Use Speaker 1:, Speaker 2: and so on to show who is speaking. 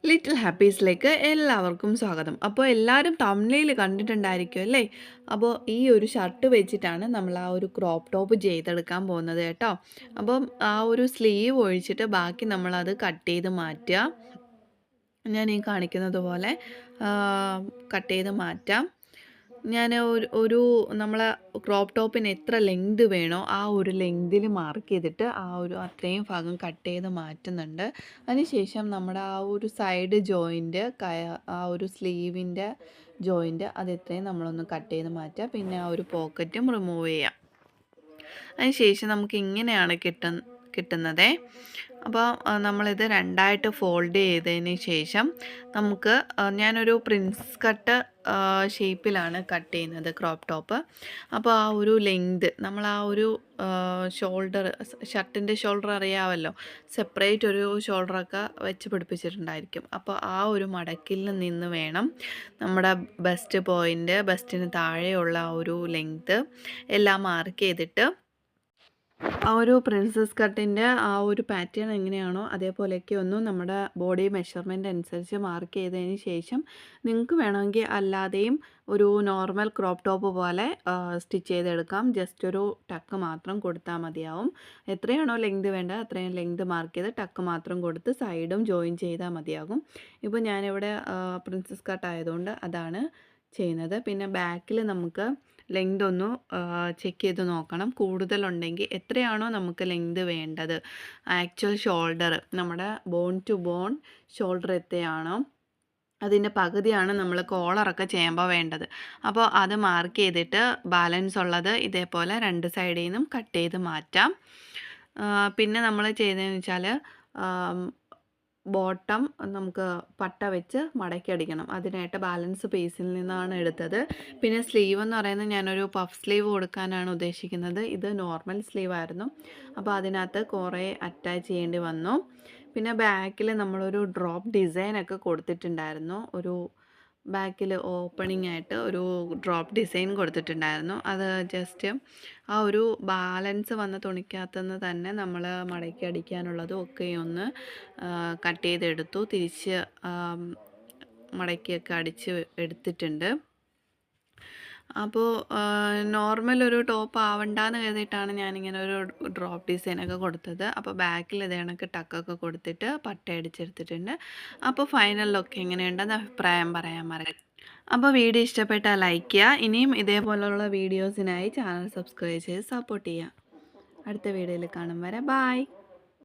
Speaker 1: Little ഹാപ്പീസിലേക്ക് എല്ലാവർക്കും സ്വാഗതം. അപ്പോൾ എല്ലാവരും തംബ്നെയിൽ കണ്ടിട്ടുണ്ടായിരിക്കും അല്ലേ? അപ്പോൾ ഈ ഒരു ഷർട്ട് വെച്ചിട്ടാണ് നമ്മൾ ആ ഒരു ക്രോപ്പ് ടോപ്പ് ചെയ്തെടുക്കാൻ പോകുന്നത് കേട്ടോ. അപ്പം ആ ഒരു സ്ലീവ് ഒഴിച്ചിട്ട് ബാക്കി നമ്മളത് കട്ട് ചെയ്ത് മാറ്റുക. ഞാൻ ഈ കാണിക്കുന്നത് പോലെ കട്ട് ചെയ്ത് മാറ്റാം. ഞാൻ ഒരു നമ്മളെ ക്രോപ്പ് ടോപ്പിന് എത്ര ലെങ്ത് വേണോ ആ ഒരു ലെങ്തിൽ മാർക്ക് ചെയ്തിട്ട് ആ ഒരു അത്രയും ഭാഗം കട്ട് ചെയ്ത് മാറ്റുന്നുണ്ട്. അതിനുശേഷം നമ്മുടെ ആ ഒരു സൈഡ് ജോയിൻറ്റ് ആ ഒരു സ്ലീവിൻ്റെ ജോയിൻറ്റ് അത് എത്രയും നമ്മളൊന്ന് കട്ട് ചെയ്ത് മാറ്റുക. പിന്നെ ആ ഒരു പോക്കറ്റും റിമൂവ് ചെയ്യാം. അതിനുശേഷം നമുക്ക് ഇങ്ങനെയാണ് കിട്ടുന്നത്. അപ്പോൾ നമ്മളിത് രണ്ടായിട്ട് ഫോൾഡ് ചെയ്തതിന് ശേഷം നമുക്ക് ഞാനൊരു പ്രിൻസ് കട്ട് ഷേപ്പിലാണ് കട്ട് ചെയ്യുന്നത് ക്രോപ്പ് ടോപ്പ്. അപ്പോൾ ആ ഒരു ലെങ്ത് നമ്മൾ ആ ഒരു ഷോൾഡർ ഷർട്ടിൻ്റെ ഷോൾഡർ അറിയാമല്ലോ, സെപ്പറേറ്റ് ഒരു ഷോൾഡറൊക്കെ വെച്ച് പിടിപ്പിച്ചിട്ടുണ്ടായിരിക്കും. അപ്പോൾ ആ ഒരു മടക്കിൽ നിന്ന് വേണം നമ്മുടെ ബസ്റ്റിന് താഴെയുള്ള ആ ഒരു ലെങ്ത് എല്ലാം മാർക്ക് ചെയ്തിട്ട് ആ ഒരു പ്രിൻസസ് കട്ടിൻ്റെ ആ ഒരു പാറ്റേൺ എങ്ങനെയാണോ അതേപോലെയൊക്കെ ഒന്നും നമ്മുടെ ബോഡി മെഷർമെൻ്റ് അനുസരിച്ച് മാർക്ക് ചെയ്തതിന് ശേഷം നിങ്ങൾക്ക് വേണമെങ്കിൽ അല്ലാതെയും ഒരു നോർമൽ ക്രോപ്പ് ടോപ്പ് പോലെ സ്റ്റിച്ച് ചെയ്തെടുക്കാം. ജസ്റ്റ് ഒരു ടക്ക് മാത്രം കൊടുത്താൽ മതിയാവും. എത്രയാണോ ലെങ്ത് വേണ്ടത് അത്രയും ലെങ്ത് മാർക്ക് ചെയ്ത് ടക്ക് മാത്രം കൊടുത്ത് സൈഡും ജോയിൻ ചെയ്താൽ മതിയാകും. ഇപ്പോൾ ഞാനിവിടെ പ്രിൻസസ് കട്ട് ആയതുകൊണ്ട് അതാണ് ചെയ്യുന്നത്. പിന്നെ ബാക്കിൽ നമുക്ക് ലെങ്ത് ഒന്ന് ചെക്ക് ചെയ്ത് നോക്കണം. കൂടുതലുണ്ടെങ്കിൽ എത്രയാണോ നമുക്ക് ലെങ്ത് വേണ്ടത്, ആക്ച്വൽ ഷോൾഡർ നമ്മുടെ ബോൺ ടു ബോൺ ഷോൾഡർ എത്രയാണോ അതിൻ്റെ പകുതിയാണ് നമ്മൾ കോളറൊക്കെ ചെയ്യുമ്പോൾ വേണ്ടത്. അപ്പോൾ അത് മാർക്ക് ചെയ്തിട്ട് ബാലൻസ് ഉള്ളത് ഇതേപോലെ രണ്ട് സൈഡിൽ നിന്നും കട്ട് ചെയ്ത് മാറ്റാം. പിന്നെ നമ്മൾ ചെയ്തതെന്ന് വെച്ചാൽ ബോട്ടം നമുക്ക് പട്ട വെച്ച് മടക്കി അടിക്കണം. അതിനായിട്ട് ബാലൻസ് പീസിൽ നിന്നാണ് എടുത്തത്. പിന്നെ സ്ലീവ് എന്ന് പറയുന്നത് ഞാനൊരു പഫ് സ്ലീവ് കൊടുക്കാനാണ് ഉദ്ദേശിക്കുന്നത്. ഇത് നോർമൽ സ്ലീവ് ആയിരുന്നു. അപ്പോൾ അതിനകത്ത് കുറേ അറ്റാച്ച് ചെയ്യേണ്ടി വന്നു. പിന്നെ ബാക്കിൽ നമ്മളൊരു ഡ്രോപ്പ് ഡിസൈനൊക്കെ കൊടുത്തിട്ടുണ്ടായിരുന്നു. ഒരു ബാക്കിൽ ഓപ്പണിംഗ് ആയിട്ട് ഒരു ഡ്രോപ്പ് ഡിസൈൻ കൊടുത്തിട്ടുണ്ടായിരുന്നു. അത് ജസ്റ്റ് ആ ഒരു ബാലൻസ് വന്ന തുണിക്കകത്തുനിന്ന് തന്നെ നമ്മൾ മടക്കി അടിക്കാനുള്ളതും ഒക്കെ ഒന്ന് കട്ട് ചെയ്തെടുത്തു. തിരിച്ച് മടക്കിയൊക്കെ അടിച്ച് എടുത്തിട്ടുണ്ട്. അപ്പോൾ നോർമൽ ഒരു ടോപ്പ് ആവണ്ടെന്ന് കരുതിയിട്ടാണ് ഞാനിങ്ങനെ ഒരു ഡ്രോപ്പ് ഡിസൈനൊക്കെ കൊടുത്തത്. അപ്പോൾ ബാക്കിൽ ഇതേ കണക്ക് ടക്കൊക്കെ കൊടുത്തിട്ട് പട്ട അടിച്ചെടുത്തിട്ടുണ്ട്. അപ്പോൾ ഫൈനൽ ലുക്ക് എങ്ങനെയുണ്ടെന്ന് അഭിപ്രായം പറയാൻ മറക്കരുത്. അപ്പോൾ വീഡിയോ ഇഷ്ടപ്പെട്ടാൽ ലൈക്ക് ചെയ്യുക. ഇനിയും ഇതേപോലുള്ള വീഡിയോസിനായി ചാനൽ സബ്സ്ക്രൈബ് ചെയ്ത് സപ്പോർട്ട് ചെയ്യുക. അടുത്ത വീഡിയോയിൽ കാണും വരെ ബായ്.